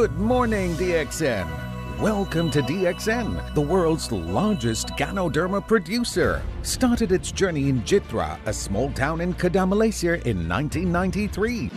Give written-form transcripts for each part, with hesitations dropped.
Good morning, DXN. Welcome to DXN, the world's largest Ganoderma producer. Started its journey in Jitra, a small town in Kedah, Malaysia in 1993.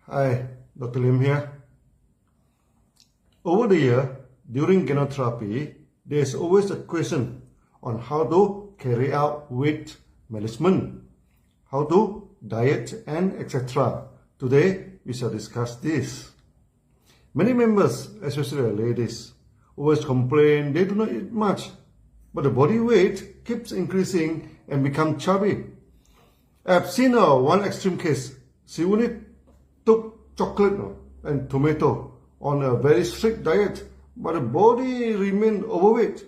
Hi, Dr. Lim here. Over the year, during ganotherapy, there's always a question on how to carry out weight management, how to diet and etc. Today, we shall discuss this. Many members, especially ladies, always complain they do not eat much, but the body weight keeps increasing and become chubby. I've seen one extreme case. She only took chocolate and tomato on a very strict diet, but the body remained overweight.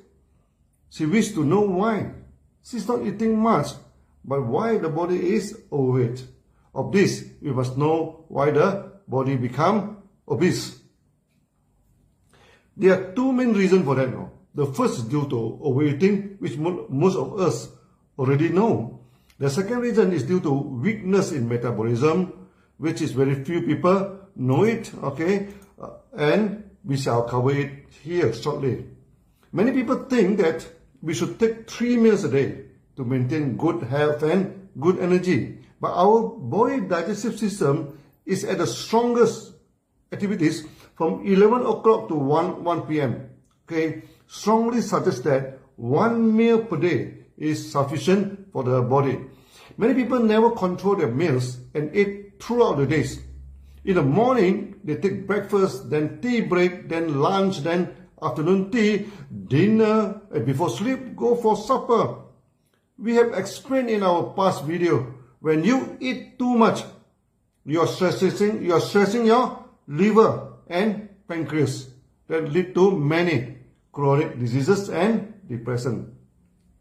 She wished to know why. She's not eating much, but why the body is overweight. Of this, we must know why the body become obese. There are two main reasons for that. The first is due to overeating, which most of us already know. The second reason is due to weakness in metabolism, which is very few people know it, and we shall cover it here shortly. Many people think that we should take 3 meals a day to maintain good health and good energy. But our body digestive system is at the strongest activities from 11 o'clock to 1 p.m. Strongly suggest that 1 meal per day is sufficient for the body. Many people never control their meals and eat throughout the days. In the morning, they take breakfast, then tea break, then lunch, then afternoon tea, dinner, and before sleep, go for supper. We have explained in our past video, when you eat too much, you are stressing your liver and pancreas. That lead to many chronic diseases and depression.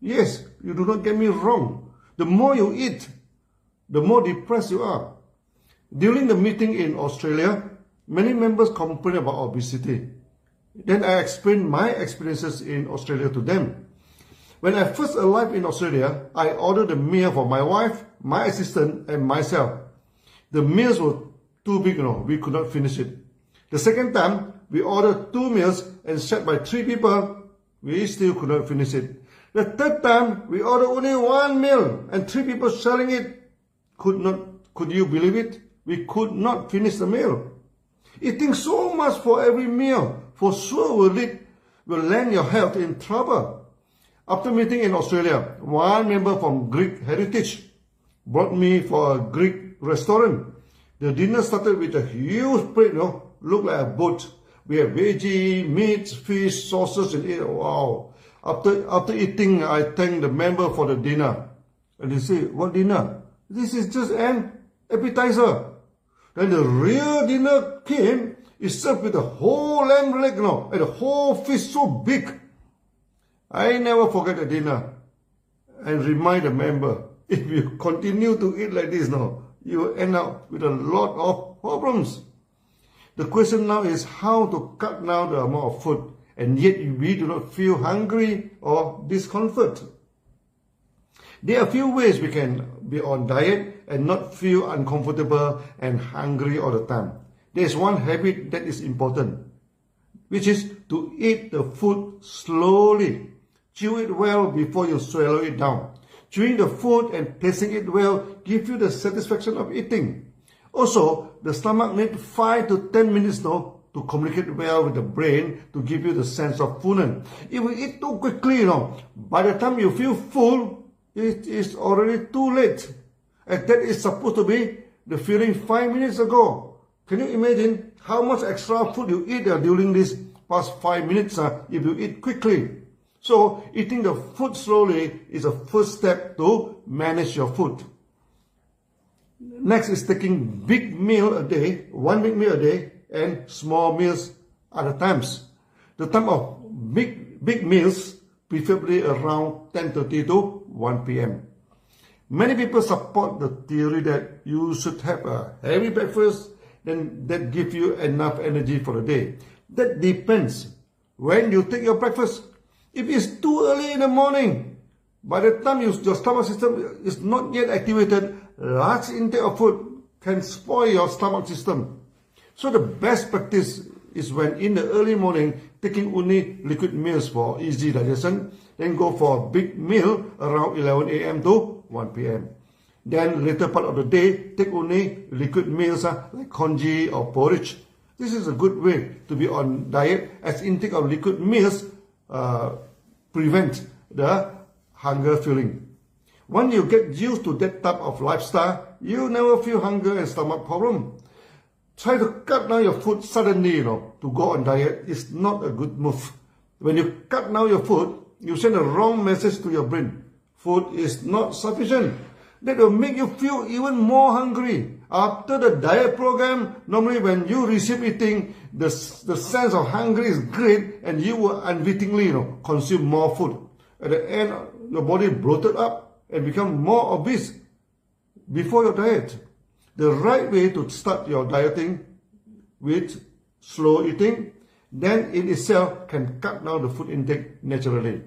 Yes, you do not get me wrong. The more you eat, the more depressed you are. During the meeting in Australia, many members complain about obesity. Then I explained my experiences in Australia to them. When I first arrived in Australia, I ordered a meal for my wife, my assistant, and myself. The meals were too big, we could not finish it. The second time, we ordered 2 meals and shared by 3 people. We still could not finish it. The third time, we ordered only 1 meal and 3 people sharing it. Could you believe it? We could not finish the meal. Eating so much for every meal for sure will land your health in trouble. After meeting in Australia, one member from Greek heritage brought me for a Greek restaurant. The dinner started with a huge plate, looked like a boat. We had veggie, meat, fish, sauces, and it. Wow. After eating, I thanked the member for the dinner. And they say, what dinner? This is just an appetizer. Then the real dinner came. It's served with the whole lamb leg, and the whole fish so big. I never forget the dinner. And remind the member, if you continue to eat like this you will end up with a lot of problems. The question now is how to cut down the amount of food, and yet we do not feel hungry or discomfort. There are a few ways we can be on diet and not feel uncomfortable and hungry all the time. There is one habit that is important, which is to eat the food slowly. Chew it well before you swallow it down. Chewing the food and tasting it well gives you the satisfaction of eating. Also, the stomach needs 5 to 10 minutes to communicate well with the brain to give you the sense of fullness. If we eat too quickly, by the time you feel full, it is already too late. And that is supposed to be the feeling 5 minutes ago. Can you imagine how much extra food you eat during these past 5 minutes if you eat quickly? So, eating the food slowly is a first step to manage your food. Next is taking big meal a day, 1 big meal a day, and small meals other times. The time of big meals, preferably around 10:30 to 1 p.m. Many people support the theory that you should have a heavy breakfast, then that gives you enough energy for the day. That depends when you take your breakfast. If it's too early in the morning, By the time your stomach system is not yet activated, large intake of food can spoil your stomach system. So the best practice is when in the early morning, taking only liquid meals for easy digestion, then go for a big meal around 11 a.m. to 1 p.m. Then later part of the day, take only liquid meals like congee or porridge. This is a good way to be on diet, as intake of liquid meals prevent the hunger feeling. When you get used to that type of lifestyle, you never feel hunger and stomach problem. Try to cut down your food suddenly, to go on diet is not a good move. When you cut down your food, you send a wrong message to your brain. Food is not sufficient. That will make you feel even more hungry. After the diet program, normally when you receive eating, the sense of hunger is great and you will unwittingly consume more food. At the end, your body bloated up and become more obese before your diet. The right way to start your dieting with slow eating, then in itself can cut down the food intake naturally.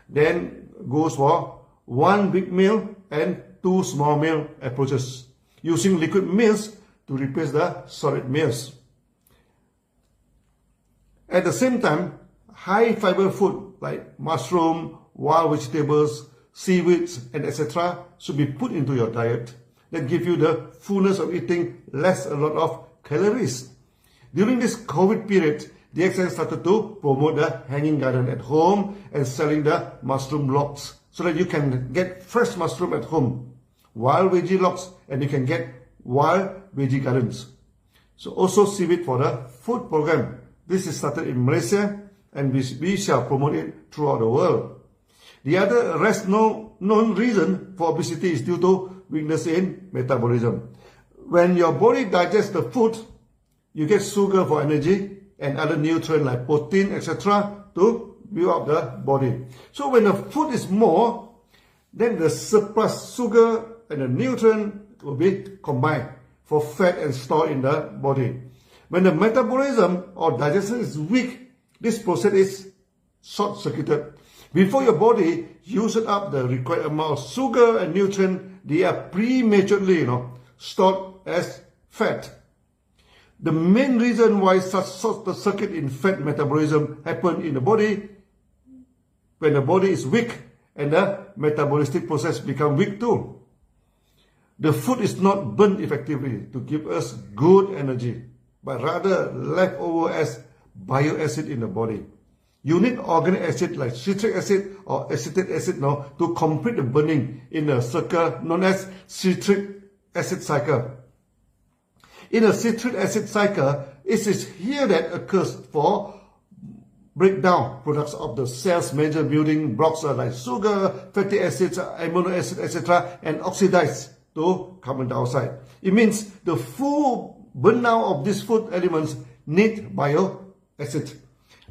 Then goes for one big meal and two small meal approaches, using liquid meals to replace the solid meals. At the same time, high fiber food like mushroom, wild vegetables, seaweeds, and etc. should be put into your diet that give you the fullness of eating less a lot of calories. During this COVID period, DXN started to promote the hanging garden at home and selling the mushroom logs so that you can get fresh mushroom at home, wild veggie logs, and you can get wild veggie gardens. So also seaweed for the food program. This is started in Malaysia and we shall promote it throughout the world. The other known reason for obesity is due to weakness in metabolism. When your body digests the food, you get sugar for energy and other nutrients like protein, etc. to build up the body. So when the food is more, then the surplus sugar and the nutrient will be combined for fat and stored in the body. When the metabolism or digestion is weak, this process is short-circuited. Before your body uses up the required amount of sugar and nutrient, they are prematurely stored as fat. The main reason why such short-circuit in fat metabolism happens in the body, when the body is weak and the metabolistic process becomes weak too. The food is not burned effectively to give us good energy, but rather left over as bioacid in the body. You need organic acid like citric acid or acetic acid to complete the burning in a circle known as citric acid cycle. In a citric acid cycle, it is here that occurs for breakdown products of the cell's major building blocks like sugar, fatty acids, amino acid, etc. and oxidize to carbon dioxide. It means the full burnout of these food elements need bioacid.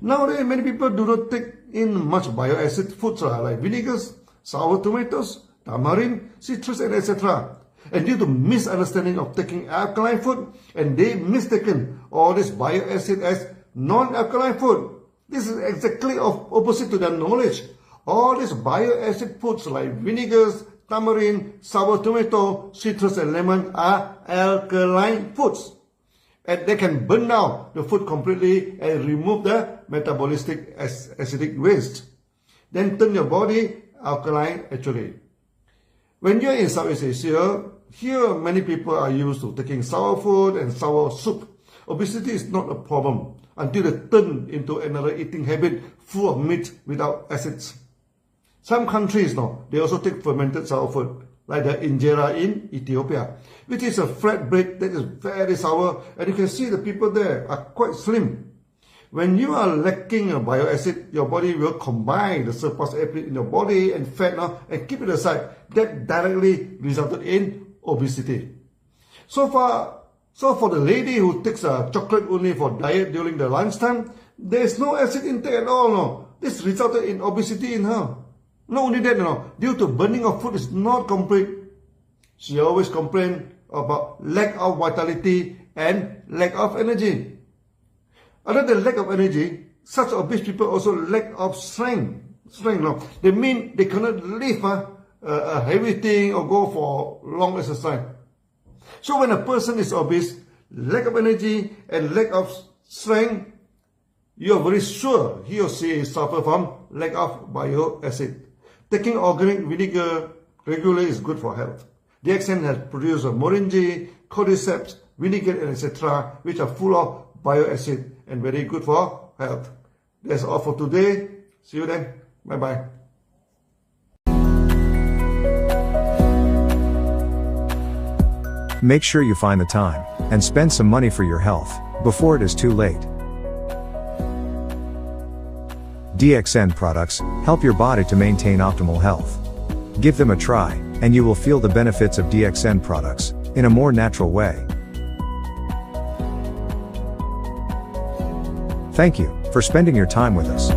Nowadays, many people do not take in much bioacid foods like vinegars, sour tomatoes, tamarind, citrus, and etc. And due to misunderstanding of taking alkaline food, and they mistaken all this bioacid as non-alkaline food. This is exactly opposite to their knowledge. All these bioacid foods like vinegars, tamarind, sour tomato, citrus, and lemon are alkaline foods. And they can burn down the food completely and remove the metabolistic acidic waste. Then turn your body alkaline actually. When you're in Southeast Asia, here many people are used to taking sour food and sour soup. Obesity is not a problem until they turn into another eating habit full of meat without acids. Some countries they also take fermented sour food, like the injera in Ethiopia, which is a flat bread that is very sour, and you can see the people there are quite slim. When you are lacking a bioacid, your body will combine the surplus acid in your body and fat and keep it aside. That directly resulted in obesity. So for the lady who takes chocolate only for diet during the lunchtime, there is no acid intake at all. This resulted in obesity in her. Not only that, due to burning of food is not complete, she always complains about lack of vitality and lack of energy. Other than lack of energy, such obese people also lack of strength. strength. No, they mean they cannot lift a heavy thing or go for long exercise. So when a person is obese, lack of energy and lack of strength, you are very sure he or she suffer from lack of bile acid. Taking organic vinegar regularly is good for health. DXN has produced moringa, cordyceps, vinegar, and etc., which are full of bile acid and very good for health. That's all for today. See you then. Bye-bye. Make sure you find the time and spend some money for your health before it is too late. DXN products help your body to maintain optimal health. Give them a try, and you will feel the benefits of DXN products in a more natural way. Thank you for spending your time with us.